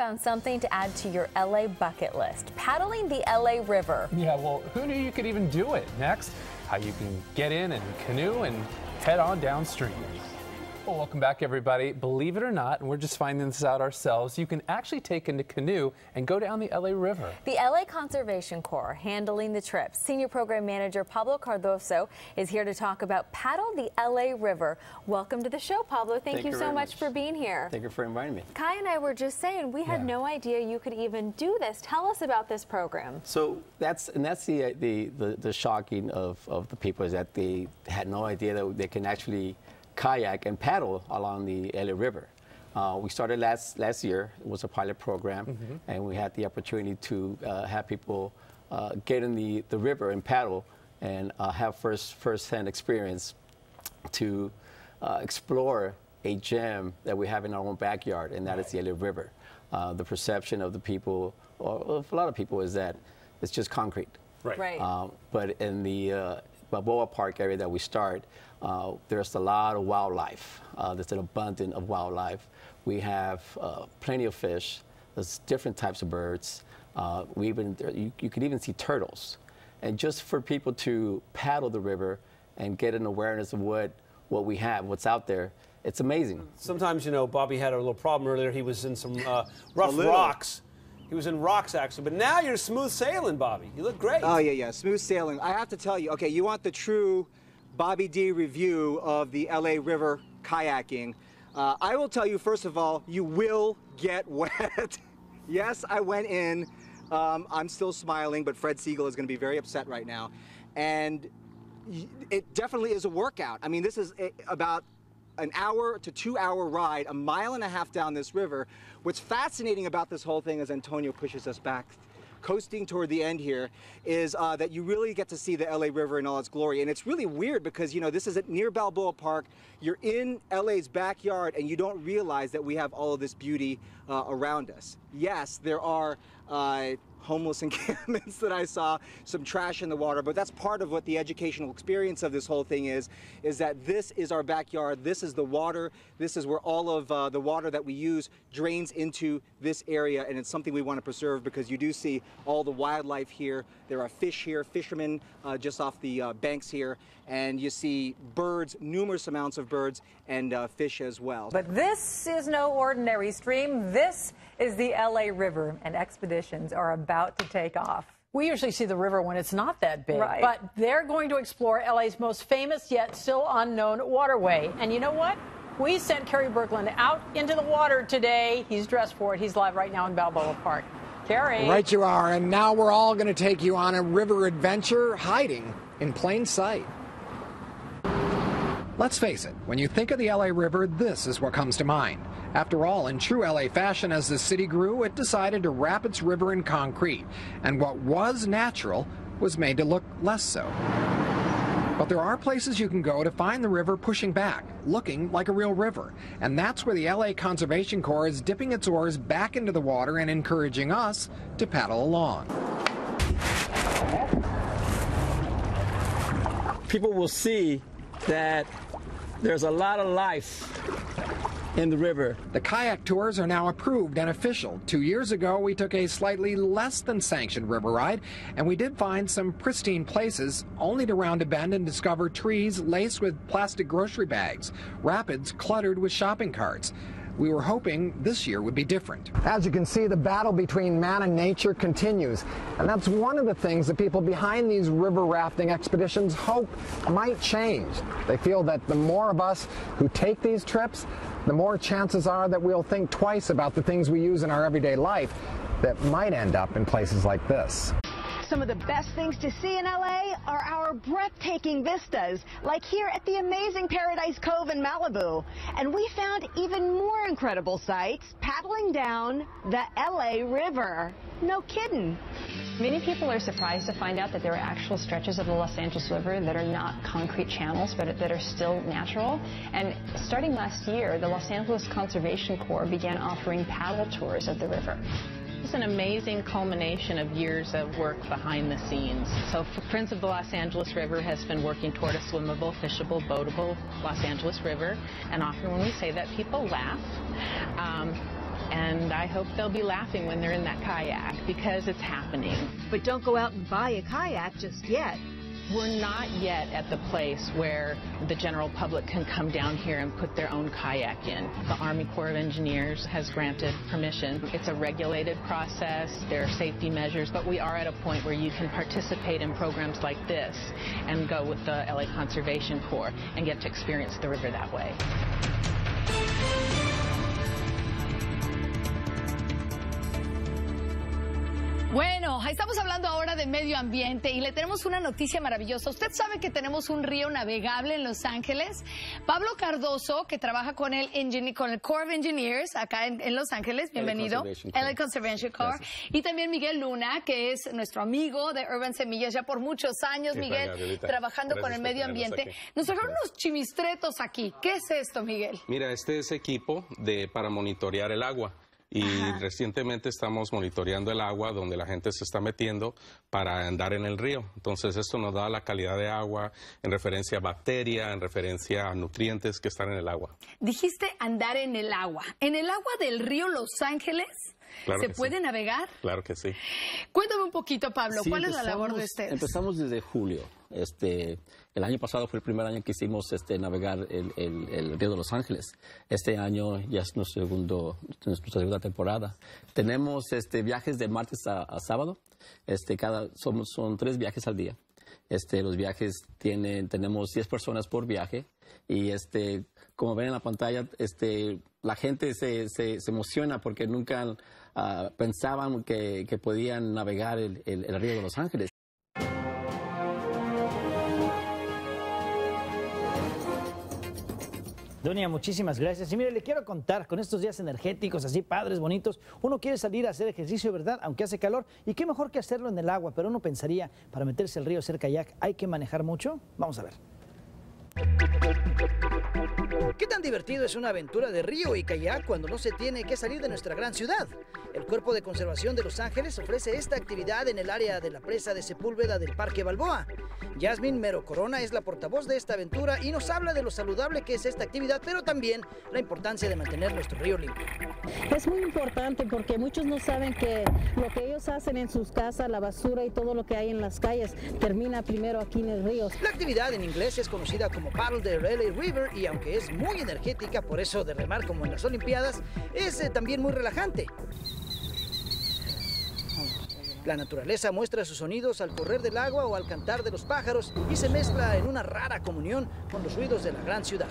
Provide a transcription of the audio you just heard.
found something to add to your LA bucket list, paddling the LA River. Yeah, well, who knew you could even do it? Next, how you can get in and canoe and head on downstream. Well, welcome back, everybody. Believe it or not, and we're just finding this out ourselves, you can actually take a canoe and go down the LA River. The LA Conservation Corps handling the trip. Senior Program Manager Pablo Cardoso is here to talk about Paddle the LA River. Welcome to the show, Pablo. Thank you so much for being here. Thank you for inviting me. Kai and I were just saying we had no idea you could even do this. Tell us about this program. So that's the shocking of the people, is that they had no idea that they can actually kayak and paddle along the LA River. We started last year. It was a pilot program, and we had the opportunity to have people get in the river and paddle and have first-hand experience to explore a gem that we have in our own backyard, and that is the LA River. The perception of the people, or of a lot of people, is that it's just concrete. Right. But in the Balboa Park area that we start, there's a lot of wildlife. There's an abundance of wildlife. We have plenty of fish. There's different types of birds. You could even see turtles. And just for people to paddle the river and get an awareness of what we have, what's out there, it's amazing. Sometimes, you know, Bobby had a little problem earlier. He was in some rough rocks. He was in rocks, actually. But now you're smooth sailing, Bobby. You look great. Oh, yeah, smooth sailing. I have to tell you, okay, you want the true Bobby D review of the LA River kayaking. I will tell you, first of all, you will get wet. Yes, I went in. I'm still smiling, but Fred Siegel is going to be very upset right now. And it definitely is a workout. I mean, this is about an hour to 2 hour ride, 1.5 miles down this river. What's fascinating about this whole thing, as Antonio pushes us back, coasting toward the end here, is that you really get to see the LA River in all its glory. And it's really weird because, you know, this is near Balboa Park. You're in LA's backyard and you don't realize that we have all of this beauty around us. Yes, there are homeless encampments that I saw, some trash in the water, but that's part of what the educational experience of this whole thing is that this is our backyard, this is the water, this is where all of the water that we use drains into this area, and it's something we want to preserve because you do see all the wildlife here. There are fish here, fishermen just off the banks here, and you see birds, numerous amounts of birds, and fish as well. But this is no ordinary stream. This is the LA River, and expeditions are about to take off. We usually see the river when it's not that big, Right. but they're going to explore LA's most famous yet still unknown waterway. And you know what? We sent Kerry Berkland out into the water today. He's dressed for it. He's live right now in Balboa Park. Kerry. Right you are, and now we're all going to take you on a river adventure hiding in plain sight. Let's face it, when you think of the LA River, this is what comes to mind. After all, in true LA fashion, as the city grew, it decided to wrap its river in concrete, and what was natural was made to look less so. But there are places you can go to find the river pushing back, looking like a real river, and that's where the LA Conservation Corps is dipping its oars back into the water and encouraging us to paddle along. People will see that there's a lot of life in the river. The kayak tours are now approved and official. 2 years ago, we took a slightly less than sanctioned river ride, and we did find some pristine places, only to round a bend and discover trees laced with plastic grocery bags, rapids cluttered with shopping carts. We were hoping this year would be different. As you can see, the battle between man and nature continues, and that's one of the things that people behind these river rafting expeditions hope might change. They feel that the more of us who take these trips, the more chances are that we'll think twice about the things we use in our everyday life that might end up in places like this. Some of the best things to see in LA are our breathtaking vistas, like here at the amazing Paradise Cove in Malibu. And we found even more incredible sights paddling down the LA River. No kidding. Many people are surprised to find out that there are actual stretches of the Los Angeles River that are not concrete channels, but that are still natural. And starting last year, the Los Angeles Conservation Corps began offering paddle tours of the river. It's an amazing culmination of years of work behind the scenes. So Friends of the Los Angeles River has been working toward a swimmable, fishable, boatable Los Angeles River. And often when we say that, people laugh. and I hope they'll be laughing when they're in that kayak because it's happening. But don't go out and buy a kayak just yet. We're not yet at the place where the general public can come down here and put their own kayak in. The Army Corps of Engineers has granted permission. It's a regulated process. There are safety measures, but we are at a point where you can participate in programs like this and go with the LA Conservation Corps and get to experience the river that way. Bueno, estamos hablando ahora de medio ambiente y le tenemos una noticia maravillosa. Usted sabe que tenemos un río navegable en Los Ángeles. Pablo Cardoso, que trabaja con el Corps of Engineers acá en Los Ángeles, bienvenido. LA Conservation Corps. Y también Miguel Luna, que es nuestro amigo de Urban Semillas ya por muchos años, Miguel, trabajando con el medio ambiente. Nos trajeron unos chimistretos aquí. ¿Qué es esto, Miguel? Mira, este es equipo para monitorear el agua. Y recientemente estamos monitoreando el agua donde la gente se está metiendo para andar en el río. Entonces esto nos da la calidad de agua en referencia a bacterias, en referencia a nutrientes que están en el agua. Dijiste andar en el agua. ¿En el agua del río Los Ángeles se puede navegar? Claro que sí. Cuéntame un poquito, Pablo, Sí, ¿cuál es la labor de ustedes? Empezamos desde julio. El año pasado fue el primer año que hicimos navegar el río de Los Ángeles. Este año ya es nuestra segunda temporada. Tenemos viajes de martes a sábado. Son 3 viajes al día. Los viajes tenemos 10 personas por viaje. Y como ven en la pantalla, la gente se emociona porque nunca pensaban que podían navegar el río de Los Ángeles. Doña, muchísimas gracias. Y mire, le quiero contar, con estos días energéticos, así padres, bonitos, uno quiere salir a hacer ejercicio, ¿verdad? Aunque hace calor. Y qué mejor que hacerlo en el agua, pero uno pensaría, para meterse al río a hacer kayak, ¿hay que manejar mucho? Vamos a ver. ¿Qué tan divertido es una aventura de río y kayak cuando no se tiene que salir de nuestra gran ciudad? El Cuerpo de Conservación de Los Ángeles ofrece esta actividad en el área de la presa de Sepúlveda del Parque Balboa. Yasmin Mero Corona es la portavoz de esta aventura y nos habla de lo saludable que es esta actividad, pero también la importancia de mantener nuestro río limpio. Es muy importante porque muchos no saben que lo que ellos hacen en sus casas, la basura y todo lo que hay en las calles, termina primero aquí en el río. La actividad en inglés es conocida como Paddle the LA River y aunque es muy energética, por eso de remar como en las Olimpiadas, es también muy relajante. La naturaleza muestra sus sonidos al correr del agua o al cantar de los pájaros y se mezcla en una rara comunión con los ruidos de la gran ciudad.